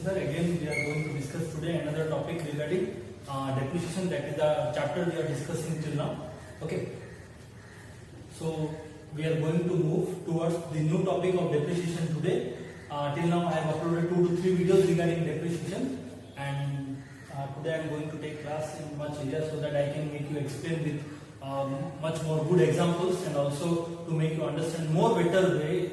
sir. Again, we are going to discuss today another topic regarding depreciation. That is the chapter we are discussing till now. Okay. So we are going to move towards the new topic of depreciation today. Till now, I have uploaded 2 to 3 videos regarding depreciation, and today I am going to take class in much area so that I can make you explain with much more good examples and also to make you understand more better way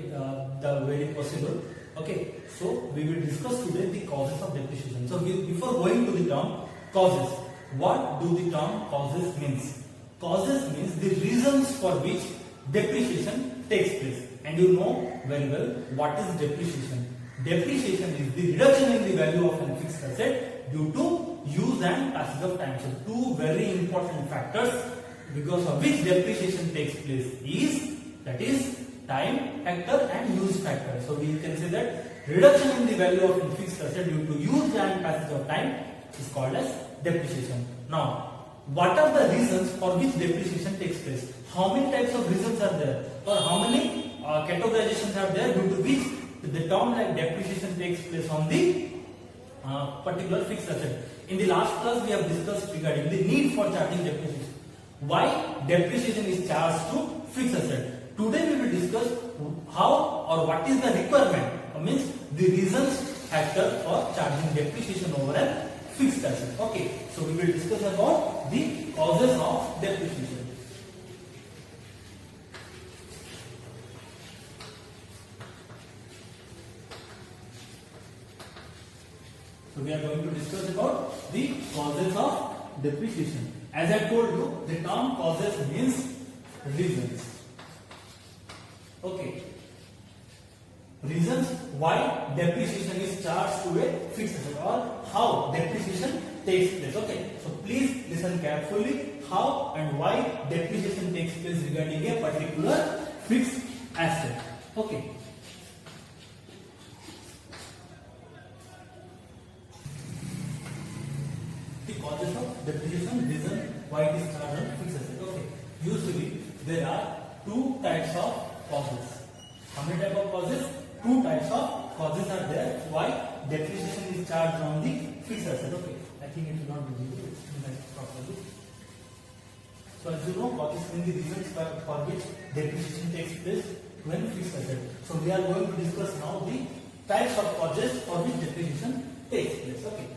the way possible. Okay, so we will discuss today the causes of depreciation. So before going to the term causes, what do the term causes means? Causes means the reasons for which depreciation takes place. And you know very well what is depreciation. Depreciation is the reduction in the value of a fixed asset due to use and passage of time. So two very important factors because of which depreciation takes place is time factor and use factor. So we can say that reduction in the value of a fixed asset due to use and passage of time is called as depreciation. Now, what are the reasons for which depreciation takes place? How many types of reasons are there, or how many categorizations are there due to which the term like depreciation takes place on the particular fixed asset? In the last class, we have discussed regarding the need for charging depreciation. Why depreciation is charged to fixed asset? Today we will discuss how or what is the requirement, means the reasons factor for charging depreciation over a fixed asset. Okay, so we will discuss about the causes of depreciation. So we are going to discuss about the causes of depreciation. As I told you, the term causes means reasons. Okay. Reasons why depreciation is charged to a fixed asset or how depreciation takes place. Okay. So please listen carefully how and why depreciation takes place regarding a particular fixed asset. Okay. The causes of depreciation, reason why it is charged on fixed asset. Okay. Usually there are two types of causes. How many types of causes? Two types of causes are there why depreciation is charged on the fixed asset. Okay, I think it will not be visible properly. So as you know, causes mean the reasons for which depreciation takes place when fixed asset. So we are going to discuss now the types of causes for which depreciation takes place. Okay.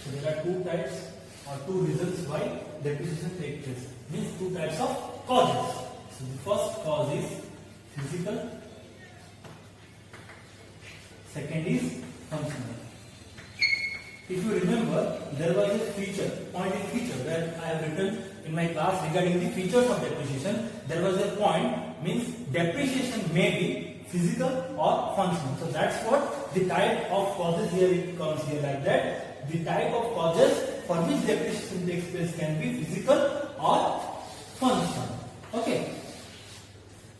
So there are two types or two reasons why depreciation takes place. Means two types of causes. So the first cause is physical, second is functional. If you remember, there was a point in feature where I have written in my class regarding the features of depreciation. There was a point, means depreciation may be physical or functional. So that's what the type of causes here, it comes here like that. The type of causes for which depreciation takes place can be physical or functional. Okay.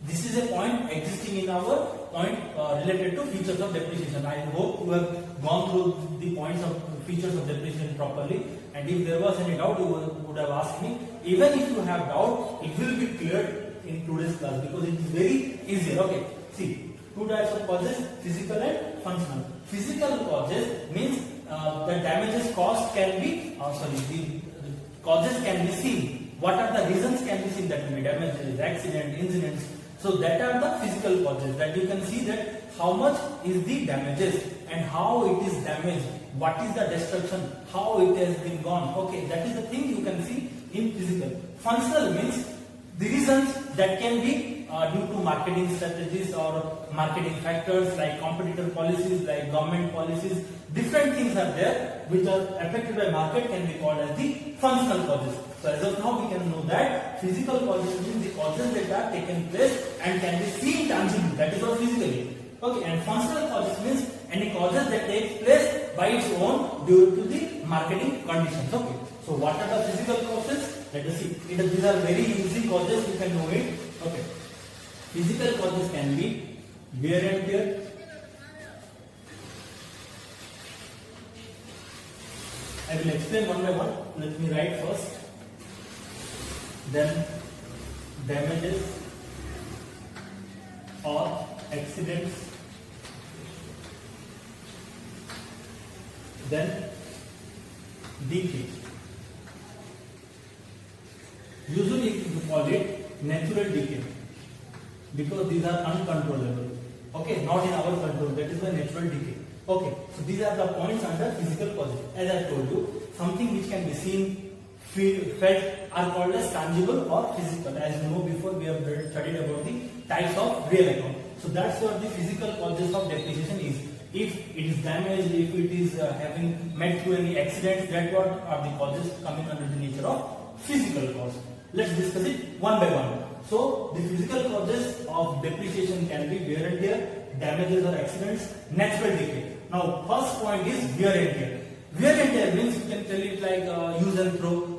This is a point existing in our point related to features of depreciation. I hope you have gone through the points of features of depreciation properly, and if there was any doubt, you would have asked me. Even if you have doubt, it will be cleared in today's class because it is very easy. Okay, see, two types of causes, physical and functional. Physical causes means the damages caused can be, the causes can be seen. What are the reasons can be seen? That will be damages, accident, incidents. So that are the physical causes, that you can see that how much is the damages and how it is damaged, what is the destruction, how it has been gone. Okay, that is the thing you can see in physical. Functional means the reasons that can be due to marketing strategies or marketing factors like competitor policies, like government policies. Different things are there which are affected by market can be called as the functional causes. So as of now we can know that physical causes means the causes that are taken place and can be seen tangibly, that is all physically. Okay, and functional causes means any causes that take place by its own due to the marketing conditions. Okay, so what are the physical causes? Let us see. These are very easy causes, you can know it. Okay, physical causes can be wear and tear, I will explain one by one. Let me write first. Then damages or accidents then decay. Usually you call it natural decay because these are uncontrollable. Okay, not in our control. That is why natural decay. Okay, so these are the points under physical causes. As I told you, something which can be seen, felt are called as tangible or physical. As you know, before we have studied about the types of real account. So that's what the physical causes of depreciation is. If it is damaged, if it is having met through any accidents, that what are the causes coming under the nature of physical cause. Let's discuss it one by one. So the physical causes of depreciation can be wear and tear, damages or accidents, natural decay. Now first point is wear and tear. Wear and tear means you can tell it like use and throw,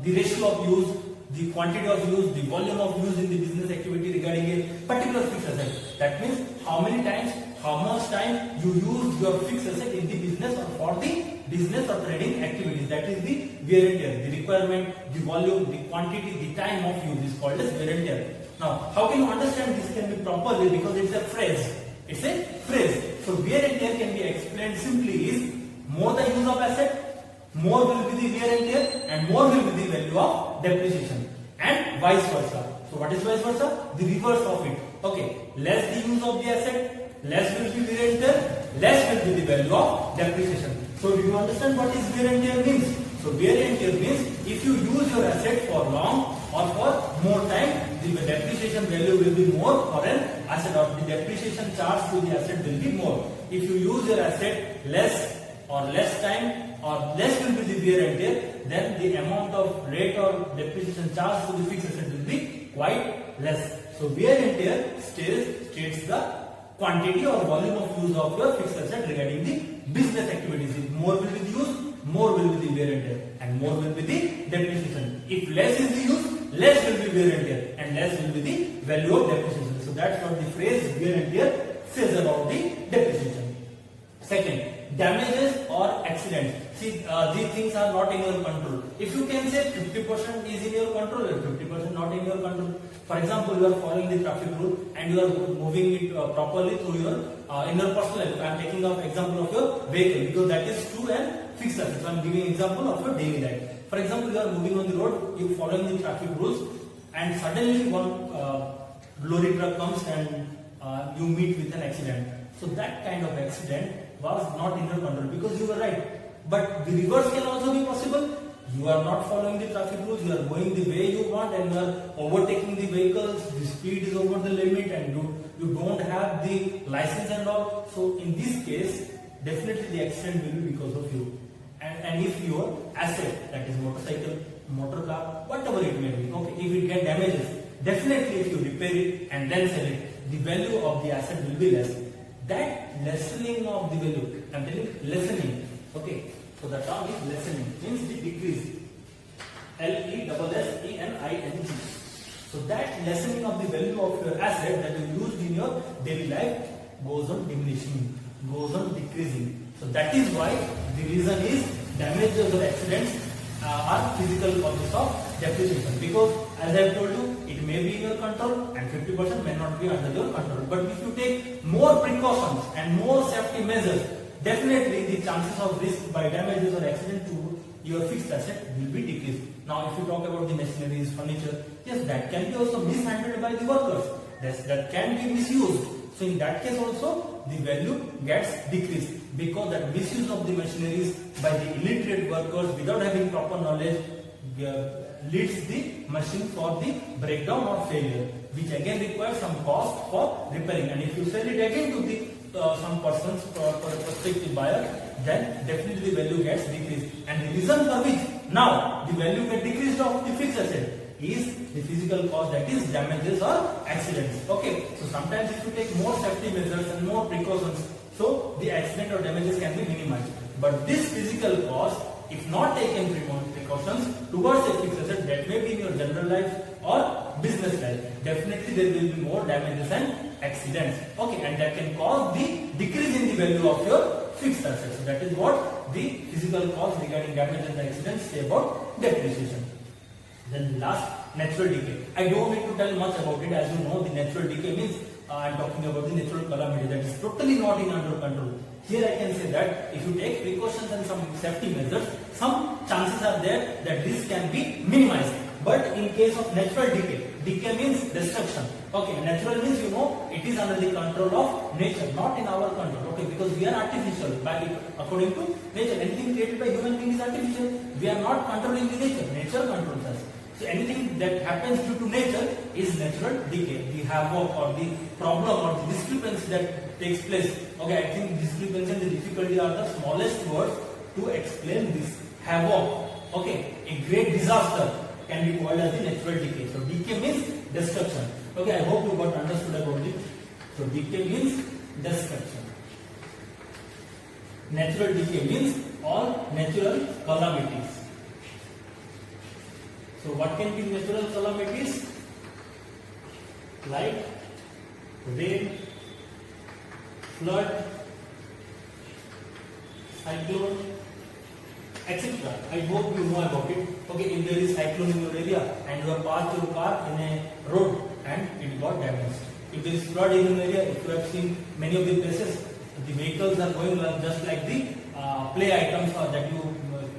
the ratio of use, the quantity of use, the volume of use in the business activity regarding a particular fixed asset. That means how many times, how much time you use your fixed asset in the business or for the business or trading activities. That is the wear and tear. The requirement, the volume, the quantity, the time of use is called as wear and tear. Now, how can you understand this can be properly? Because it's a phrase. It's a phrase. So wear and tear can be explained simply is more the use of asset, more will be the wear and tear, and more will be the value of depreciation, and vice versa. So what is vice versa? The reverse of it. Okay, less the use of the asset, less will be wear and tear, less will be the value of depreciation. So do you understand what is wear and tear means? So wear and tear means if you use your asset for long or for more time, the depreciation value will be more for an asset, or the depreciation charge to the asset will be more. If you use your asset less or less time or less will be the wear and tear, then the amount of rate or depreciation charge to the fixed asset will be quite less. So wear and tear states the quantity or volume of use of your fixed asset regarding the business activities. If more will be the use, more will be the wear and tear, and more will be the depreciation. If less is the use, less will be wear and tear, and less will be the value of depreciation. So that's what the phrase wear and tear says about the depreciation. Second, damages or accidents. See, these things are not in your control. If you can say 50% is in your control or 50% not in your control. For example, you are following the traffic rule and you are moving it properly through your in your personal life. I am taking an example of your vehicle because that is true and fixed asset. So I am giving example of your daily life. For example, you are moving on the road, you are following the traffic rules, and suddenly one lorry truck comes and you meet with an accident. So that kind of accident was not in your control because you were right. But the reverse can also be possible. You are not following the traffic rules, you are going the way you want and you are overtaking the vehicles, the speed is over the limit and you don't have the license and all. So in this case, definitely the accident will be because of you. And if your asset, that is motorcycle, motor car, whatever it may be, okay, if it gets damages, definitely if you repair it and then sell it, the value of the asset will be less. That lessening of the value, I am telling you, lessening, okay. So the term is lessening, means the decrease. Lessening. So that lessening of the value of your asset that you used in your daily life goes on diminishing, goes on decreasing. So that is why the reason is damages or accidents are physical causes of depreciation. Because as I have told you, it may be in your control and 50% may not be under your control. But if you take more precautions and more safety measures, definitely the chances of risk by damages or accident to your fixed asset will be decreased. Now if you talk about the machineries, furniture, yes, that can be also mishandled by the workers. That can be misused. So in that case also the value gets decreased because that misuse of the machineries by the illiterate workers without having proper knowledge leads the machine for the breakdown or failure, which again requires some cost for repairing. And if you sell it again to the some persons for a prospective buyer, then definitely the value gets decreased. And the reason for which now the value gets decreased of the fixed asset is the physical cost, that is damages or accidents. Okay, so sometimes if you take more safety measures and more precautions, so the accident or damages can be minimized. But this physical cost, if not taken precautions towards a fixed asset, that may be in your general life or business life, definitely there will be more damages and accidents. Okay, and that can cause the decrease in the value of your fixed assets. So that is what the physical cost regarding damages and accidents say about depreciation. Then the last natural decay. I don't need to tell much about it. As you know, the natural decay means I am talking about the natural calamity that is totally not in under control. Here I can say that if you take precautions and some safety measures, some chances are there that this can be minimized. But in case of natural decay, decay means destruction. Okay, natural means you know it is under the control of nature, not in our control. Okay, because we are artificial. According to nature, anything created by human being is artificial. We are not controlling the nature. Nature controls us. So anything that happens due to nature is natural decay. The havoc or the problem or the discrepancy that takes place. Okay, I think discrepancy and the difficulty are the smallest words to explain this havoc. Okay, a great disaster can be called as the natural decay. So decay means destruction. Okay, I hope you got understood about it. So decay means destruction. Natural decay means all natural calamities. So what can be natural calamities? Like rain, flood, cyclone, etc. I hope you know about it. Okay, if there is cyclone in your area and you have parked your car in a road and it got damaged. If there is flood in your area, if you have seen many of the places, the vehicles are going just like the play items that you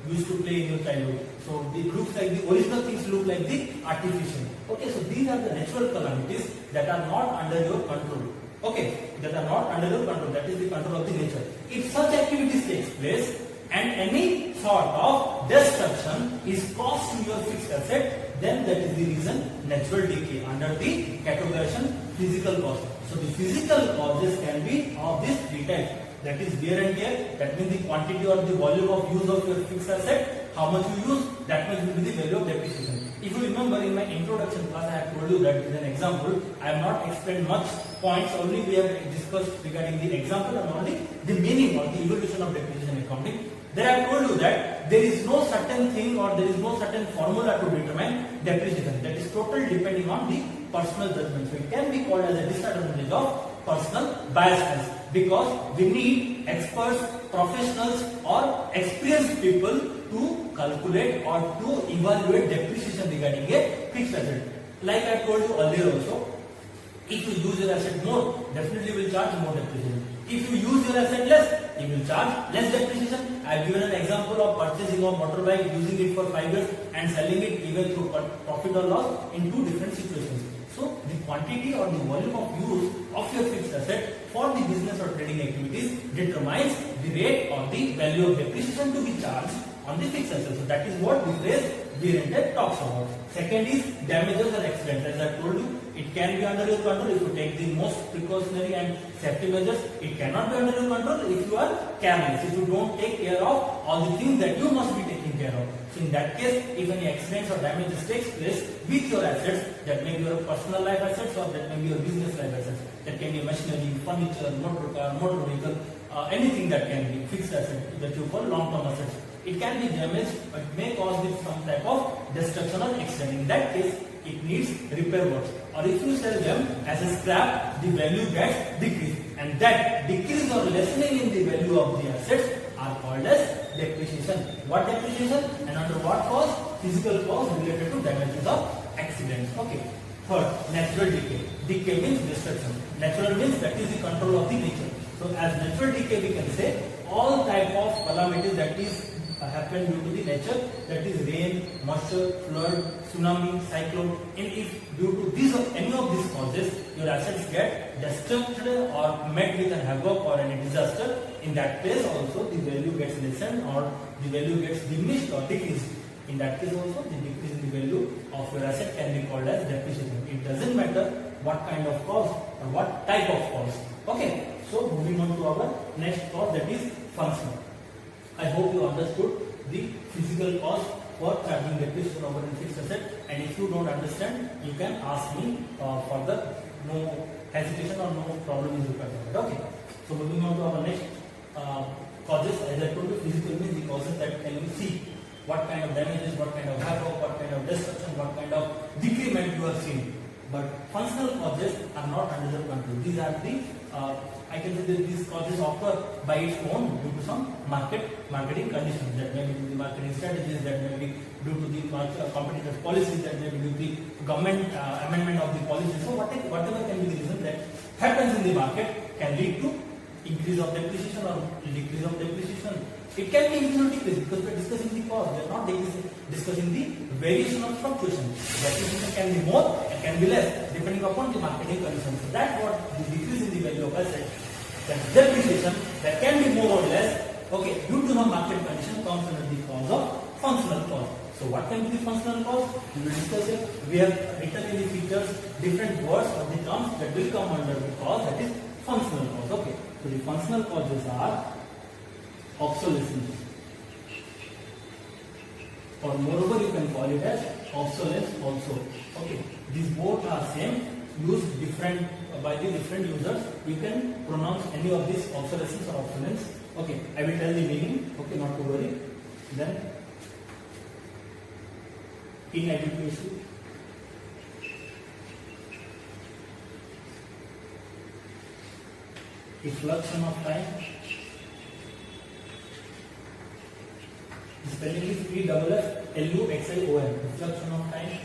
used to play in your childhood. So it looks like the original things look like the artificial. Okay, so these are the natural calamities that are not under your control. Okay, that are not under your control. That is the control of the nature. If such activities takes place and any sort of destruction is caused to your fixed asset, then that is the reason natural decay under the categorization physical cause. So the physical causes can be of this three types. That is wear and tear, that means the quantity or the volume of use of your fixed asset, how much you use, that much will be the value of depreciation. If you remember in my introduction class, I have told you that with an example, I have not explained much points, only we have discussed regarding the example and only the meaning or the evolution of depreciation accounting. There I have told you that there is no certain thing or there is no certain formula to determine depreciation. That is totally depending on the personal judgment. So it can be called as a disadvantage of personal biasness, because we need experts, professionals or experienced people to calculate or to evaluate depreciation regarding a fixed asset. Like I told you earlier also, if you use your asset more, definitely will charge more depreciation. If you use your asset less, you will charge less depreciation. I have given an example of purchasing of motorbike, using it for 5 years and selling it even through profit or loss in two different situations. So the quantity or the volume of use of your fixed asset for the business or trading activities determines the rate or the value of depreciation to be charged on the fixed asset. So that is what the phrase wear and tear talks about. Second is damages or accidents. As I told you, it can be under your control if you take the most precautionary and safety measures. It cannot be under your control if you are careless, if you don't take care of all the things that you must be taking care of. So in that case, if any accidents or damages takes place with your assets, that may be your personal life assets or that may be your business life assets. That can be machinery, furniture, motor car, motor vehicle, anything that can be fixed asset that you call long-term assets. It can be damaged, but may cause with some type of destruction or accident. In that case, it needs repair works. Or if you sell them as a scrap, the value gets decreased. And that decrease or lessening in the value of the assets are called as depreciation. What depreciation? And under what cause? Physical cause related to damages or accidents. Okay. Third, natural decay. Decay means destruction. Natural means that is the control of the nature. So as natural decay, we can say all type of calamities that is happen due to the nature, that is rain, moisture, flood, tsunami, cyclone. And if due to these or any of these causes your assets get destructed or met with a havoc or any disaster, in that case also the value gets lessened or the value gets diminished or decreased. In that case also the decrease in the value of your asset can be called as depreciation. It doesn't matter what kind of cause or what type of cause. Okay, so moving on to our next cause, that is functional. I hope you understood the physical cause for charging depreciation over a fixed asset, and if you don't understand, you can ask me further. No hesitation or no problem is required. Okay. So moving on to our next causes. As I told you, physical means the causes that can you see what kind of damages, what kind of havoc, what kind of destruction, what kind of decrement you have seen. But functional causes are not under your control. These are the I can say that these causes occur by its own due to some marketing conditions. That may be the marketing strategies, that may be due to the competitors' policies, that may be due to the government amendment of the policies. So whatever can be the reason that happens in the market can lead to increase of depreciation or decrease of depreciation. It can be increase or decrease because we are discussing the cause. We are not discussing the variation of fluctuation. Depreciation can be more and can be less depending upon the marketing conditions. So that's what the decrease in the value of asset, that depreciation, that can be more or less, okay, due to the market condition comes under the cause of functional cause. So what can be the functional cause? We will discuss it. We have written in the features different words or the terms that will come under the cause, that is functional cause. Okay. So the functional causes are obsolescence, or moreover you can call it as obsolescence also. Okay. These both are same, used different by the different users. You can pronounce any of these obsolescence or obsolescence. Okay. I will tell the meaning. Okay, not to worry. Then inadequacy, reflection of time. The spelling is PFFLUXION, reflection of time.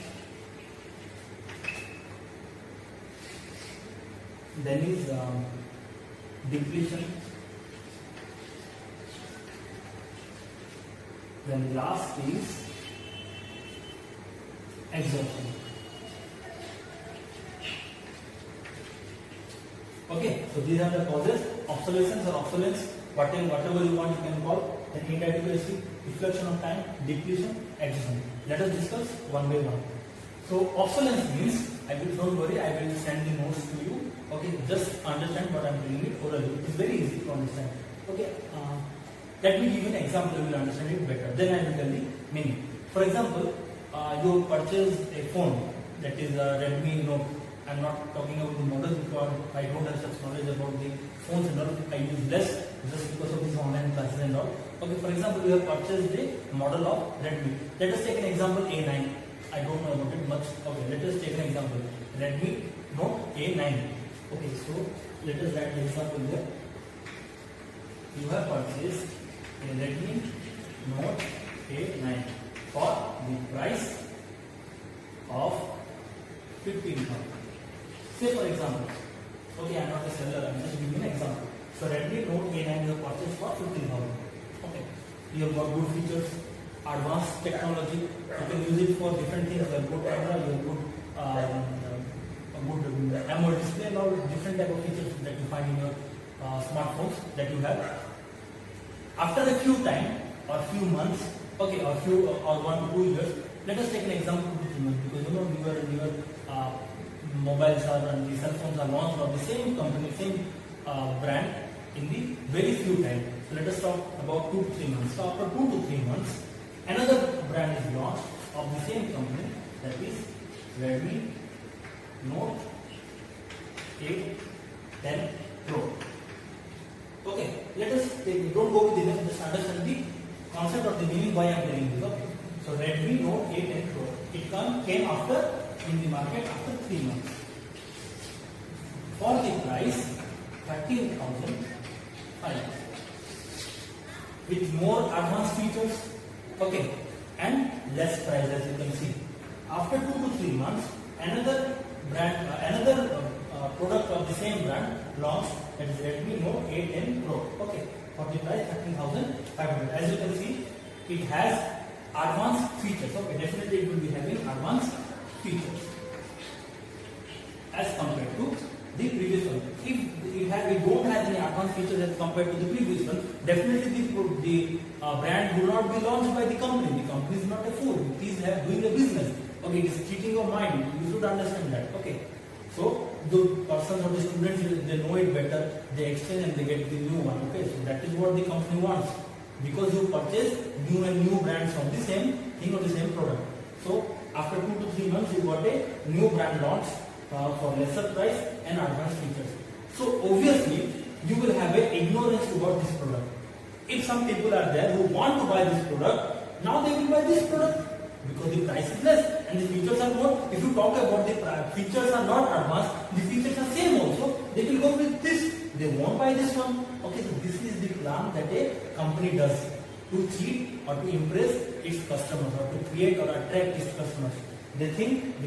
Then is depletion. Then last is exhaustion. Okay, so these are the causes: obsolescence or obsolescence, whatever you want you can call. Then inadequacy, reflection of time, depletion, exhaustion. Let us discuss one by one. So obsolescence means, don't worry, I will send the notes to you. Okay, just understand what I am doing it orally. It is very easy to understand. Okay, let me give you an example. You will understand it better. Then I will tell the meaning. For example, you purchase a phone that is a Redmi Note. I am not talking about the model because I don't have such knowledge about the phones and all. I use less just because of these online classes and all. Okay, for example, you have purchased a model of Redmi. Let us take an example A9. I don't know about it much. Okay, let us take an example. Redmi Note A9. Okay, so let us write the example here. You have purchased a Redmi Note A9 for the price of 15,000. Say for example, okay, I am not a seller, I am just giving an example. So Redmi Note A9 you have purchased for 15,000. Okay, you have got good features, advanced technology. You can use it for different things. You have good camera, you have good AMOLED display, and all different type of features that you find in your smartphones that you have. After a few time or few months, okay, or 1 to 2 years, let us take an example of the months, because your mobiles and the cell phones are launched of the same company, same brand in the very few time. So let us talk about 2 to 3 months. So after 2 to 3 months, another brand is launched of the same company, that is Redmi Note 8 10 Pro. Okay, let us take, don't go with the name, just understand the concept of the meaning why I am telling this. Okay, so Redmi Note 8 10 Pro, it came after in the market after 3 months for the price 13,500 with more advanced features, okay, and less price, as you can see. After 2 to 3 months, another product of the same brand launched, that is Redmi Note 8 10 Pro. Okay, for the price 13,500. As you can see, it has advanced features. Okay, definitely it will be having advanced features as compared to the previous one. If it don't have any advanced features as compared to the previous one, definitely the brand will not be launched by the company. The company is not a fool. It is doing a business. Okay, it is cheating your mind. You should understand that. Okay, so the persons or the students, they know it better. They exchange and they get the new one. Okay, so that is what the company wants, because you purchase new brands from the same thing or the same product. So after 2 to 3 months, you got a new brand launch for lesser price and advanced features. So obviously, you will have a ignorance about this product. If some people are there who want to buy this product, now they will buy this product because the price is less and the features are more. If you talk about the features are not advanced, the features are same also, they will go with this. They won't buy this one. Okay, so this is the plan that a company does to cheat or to impress its customers or to create or attract its customers. The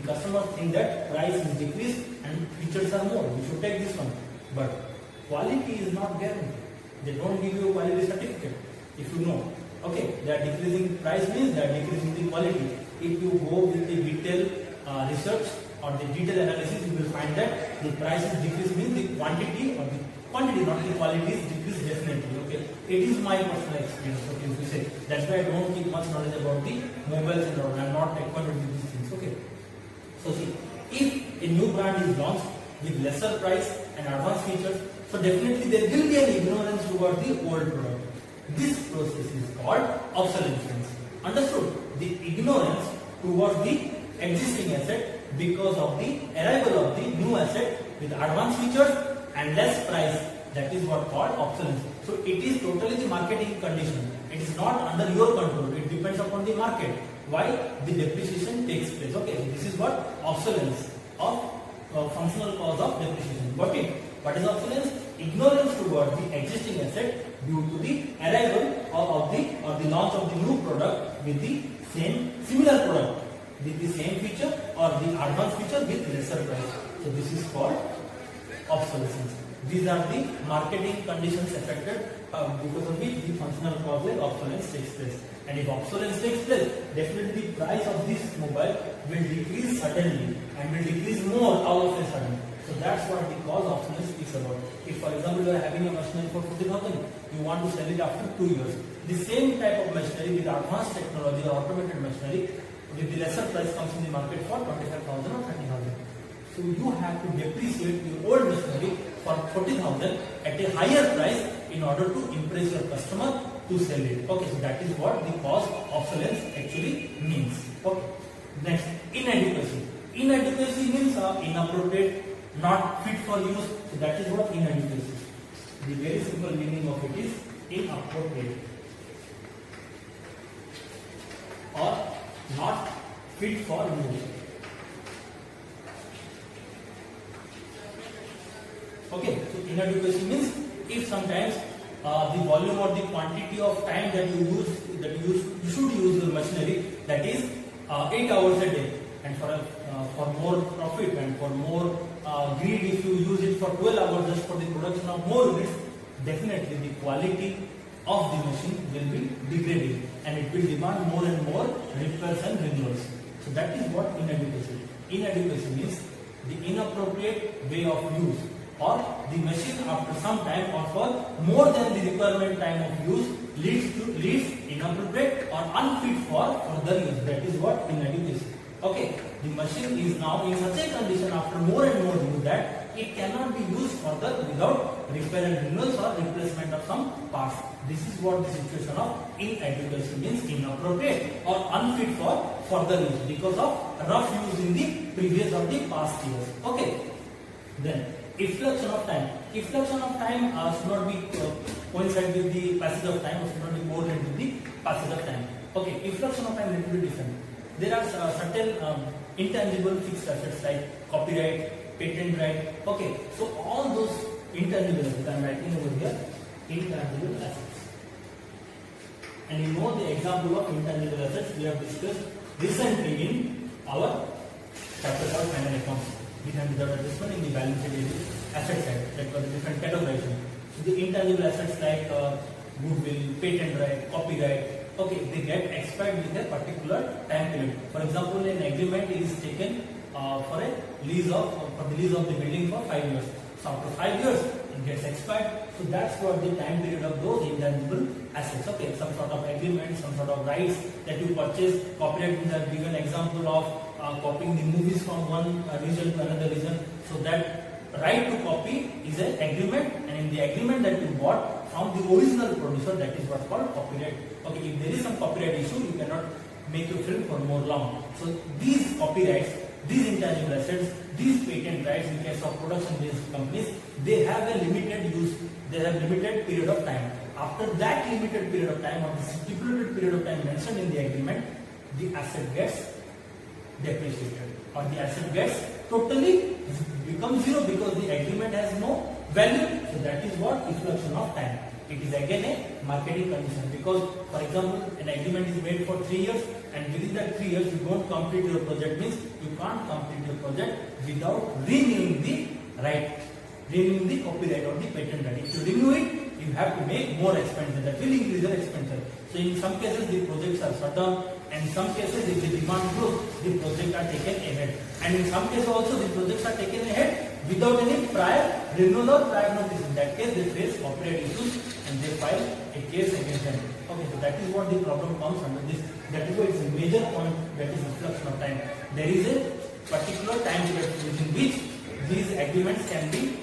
customers think that price is decreased and features are more. We should take this one. But quality is not guaranteed. They don't give you a quality certificate. If you know, okay, they are decreasing price means they are decreasing the quality. If you go with the detailed research or the detailed analysis, you will find that the price is decreased means the quantity or the quantity, not the quality, is decreased definitely. Okay, it is my personal experience. Okay, if you say that's why I don't keep much knowledge about the mobiles and all. I'm not acquainted with these things. Okay, so see, if a new brand is launched with lesser price and advanced features, so definitely there will be an ignorance towards the old product. This process is called obsolescence. Understood? The ignorance towards the existing asset because of the arrival of the new asset with advanced features and less price. That is what called obsolescence. So it is totally the marketing condition. It is not under your control. It depends upon the market. Why the depreciation takes place. Okay, so this is what obsolescence of functional cause of depreciation. Got it? What is obsolescence? Ignorance towards the existing asset due to the arrival or the launch of the new product with the similar product with the same feature or the advanced feature with lesser price. So this is called obsolescence. These are the marketing conditions affected because of which the functional cause of obsolescence takes place. And if obsolescence takes place, definitely the price of this mobile will decrease suddenly and will decrease more all of a sudden. So that's what the cause of obsolescence speaks about. If for example you are having a machinery for 40,000, you want to sell it after 2 years. The same type of machinery with advanced technology or automated machinery with the lesser price comes in the market for 25,000 or 30,000. So you have to depreciate your old machinery for 40,000 at a higher price in order to impress your customer to sell it. Okay, so that is what the cause of obsolescence actually means. Okay. Next, inadequacy. Inadequacy means inappropriate, not fit for use. So that is what inadequacy. The very simple meaning of it is inappropriate or not fit for use. Okay, so inadequacy means if sometimes the volume or the quantity of time that you should use your machinery, that is 8 hours a day, and for more profit and for more greed, if you use it for 12 hours just for the production of more units, definitely the quality of the machine will be degrading and it will demand more and more repairs and renewals. So that is what inadequacy. Inadequacy means the inappropriate way of use, or the machine after some time or for more than the requirement time of use leads inappropriate or unfit for further use. That is what inadequacy. Okay, the machine is now in such a condition after more and more use that it cannot be used further without repair and renewals or replacement of some parts. This is what the situation of inadequacy means, inappropriate or unfit for further use because of rough use in the previous or the past years. Okay, then effluxion of time. Effluxion of time should not be coincide with the passage of time, or should not be correlated with the passage of time. Okay, effluxion of time is a little bit different. There are certain intangible fixed assets like copyright, patent right. Okay, so all those intangible assets, I am writing over here, intangible assets. And you know the example of intangible assets we have discussed recently in our chapter called final accounts. We have without adjustment in the balance sheet asset side. That was a different categorization. So the intangible assets like goodwill, patent right, copyright, okay, they get expired with a particular time period. For example, an agreement is taken for the lease of the building for 5 years. So after 5 years, it gets expired. So that's what the time period of those intangible assets. Okay, some sort of agreement, some sort of rights that you purchase. Copyright, we have given example of copying the movies from one region to another region. So that right to copy is an agreement, and in the agreement that you bought from the original producer, that is what's called copyright. Okay, if there is some copyright issue, you cannot make your film for more long. So these copyrights, these intangible assets, these patent rights in case of production-based companies, they have a limited use, they have limited period of time. After that limited period of time, or the stipulated period of time mentioned in the agreement, the asset gets depreciated, or the asset gets totally become zero because the agreement has no value. So that is what effluxion of time. It is again a marketing condition, because for example an agreement is made for 3 years, and within that 3 years you don't complete your project, means you can't complete your project without renewing the right, renewing the copyright or the patent right. If you renew it, you have to make more expenditure, that will increase your expenditure. So in some cases the projects are shut down, and in some cases if the demand grows, the projects are taken ahead, and in some cases also the projects are taken ahead without any prior renewal or prior notice. In that case they face copyright issues and they file a case against them. Okay, so that is what the problem comes under this. That is why it's a major point, that is reflection of time. There is a particular time period within which these agreements can be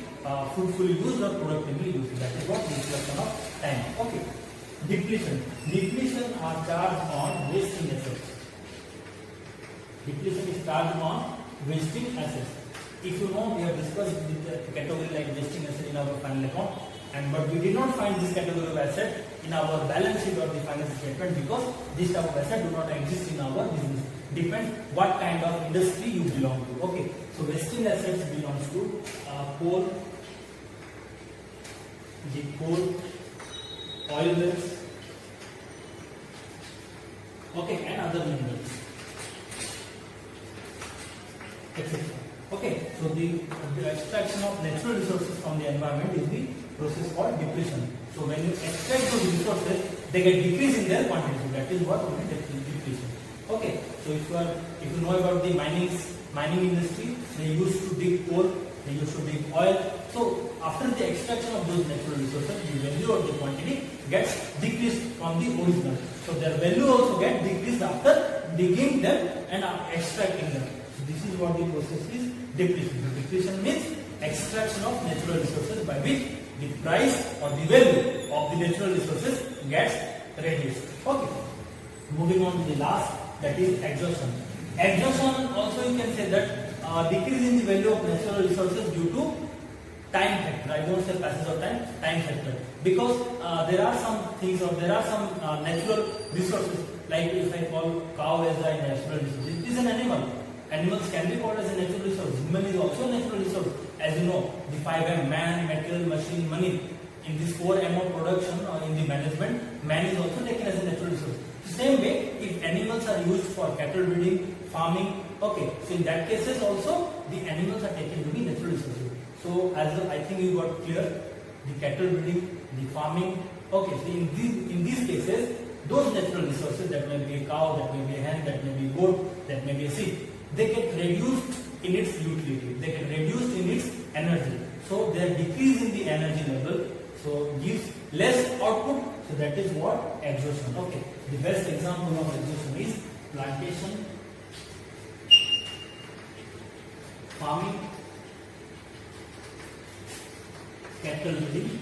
fruitfully used or productively used. That is what reflection of time. Okay. Depletion. Depletion are charged on wasting assets. Depletion is charged on wasting assets. If you know, we have discussed the category like wasting asset in our final account, but we did not find this category of asset in our balance sheet or the financial statement, because this type of asset do not exist in our business. Depends what kind of industry you belong to. Okay, so wasting assets belongs to coal, the coal, oil wells, okay, and other minerals, etc. Okay, so the extraction of natural resources from the environment is the process called depletion. So when you extract those resources, they get decreased in their quantity. So that is what we mean depletion. Okay, so if you know about the mining industry, they used to dig coal, they used to dig oil. So after the extraction of those natural resources, the value of the quantity gets decreased from the original. So their value also gets decreased after digging them and extracting them. So this is what the process is, depletion. So depletion means extraction of natural resources by which the price or the value of the natural resources gets reduced. Okay. Moving on to the last, that is exhaustion. Exhaustion also you can say that decrease in the value of natural resources due to time factor. I don't say passage of time, time factor. Because there are some things, or there are some natural resources, like if I call cow as a natural resource, it is an animal. Animals can be called as a natural resource. Human is also a natural resource. As you know, the 5M, man, material, machine, money. In this 4M of production or in the management, man is also taken as a natural resource. The same way, if animals are used for cattle breeding, farming, okay, so in that cases also, the animals are taken to be natural resources. So as I think you got clear, the cattle breeding, the farming, okay, so in these cases, those natural resources, that may be a cow, that may be a hen, that may be a goat, that may be a sheep, they get reduced in its utility, they get reduced in its energy. So they are decreased in the energy level, so gives less output, so that is what exhaustion. Okay, the best example of exhaustion is plantation, farming, cattle breeding.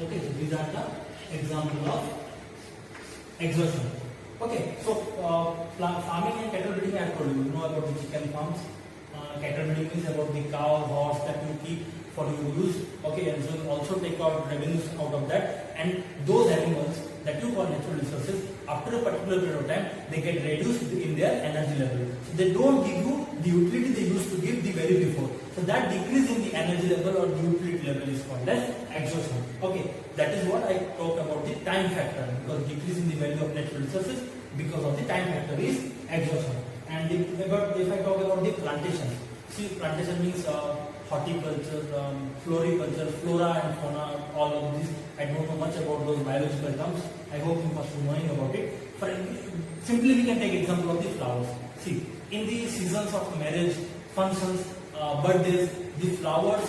Okay, so these are the examples of exhaustion. Okay, so farming and cattle breeding, I told you, know about the chicken farms. Cattle breeding is about the cow, horse that you keep for your use. Okay, and so you also take out revenues out of that. And those animals that you call natural resources, after a particular period of time, they get reduced in their energy level. So they don't give you the utility they used to give the very before. So that decrease in the energy level or the utility level is called as exhaustion. Okay, that is what I talk about the time factor, because decrease in the value of natural resources because of the time factor is exhaustion. And if I talk about the plantation, see, plantation means horticulture, floriculture, flora and fauna, all of this. I don't know much about those biological terms. I hope you must be knowing about it. Simply we can take example of the flowers. See, in the seasons of marriage, functions, birthdays, the flowers,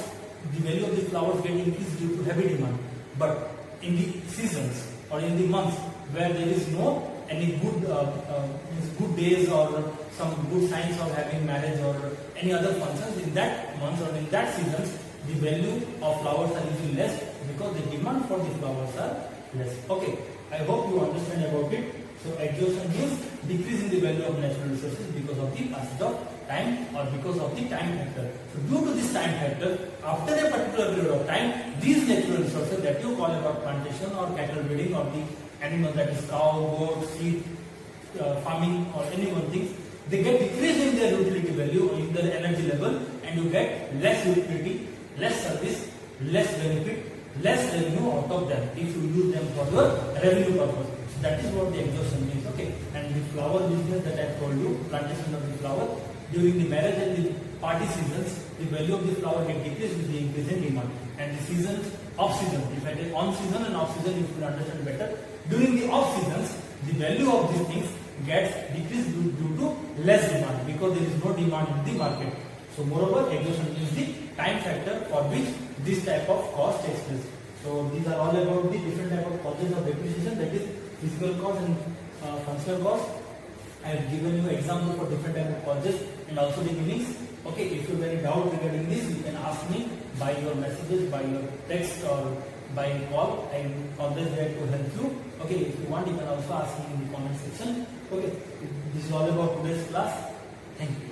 the value of the flowers get increased due to heavy demand. But in the seasons or in the months where there is no any good days or some good signs of having marriage or any other functions, in that month or in that seasons, the value of flowers are usually less because the demand for the flowers are less. Okay, I hope you understand about it. So exhaustion means decrease in the value of natural resources because of the passage of time or because of the time factor. So due to this time factor, after a particular period of time, these natural resources that you call about plantation or cattle breeding or the animal, that is cow, goat, sheep, farming or any one thing, they get decreased in their utility value or in their energy level, and you get less utility, less service, less benefit, less revenue out of them if you use them for your revenue purpose. So that is what the exhaustion means. Okay, and the flower business that I told you, plantation of the flower, during the marriage and the party seasons, the value of the flower get decreased with the increase in demand. And the seasons, off season, if I take on season and off season, you will understand better. During the off seasons, the value of these things gets decreased due to less demand because there is no demand in the market. So moreover, exhaustion is the time factor for which this type of cost takes place. So these are all about the different type of causes of depreciation, that is physical cost and functional cost. I have given you example for different type of causes and also the meanings. Okay, if you have any doubt regarding this, you can ask me by your messages, by your text or by call. I am always there to help you. Okay, if you want, you can also ask me in the comment section. Okay, this is all about today's class. Thank you.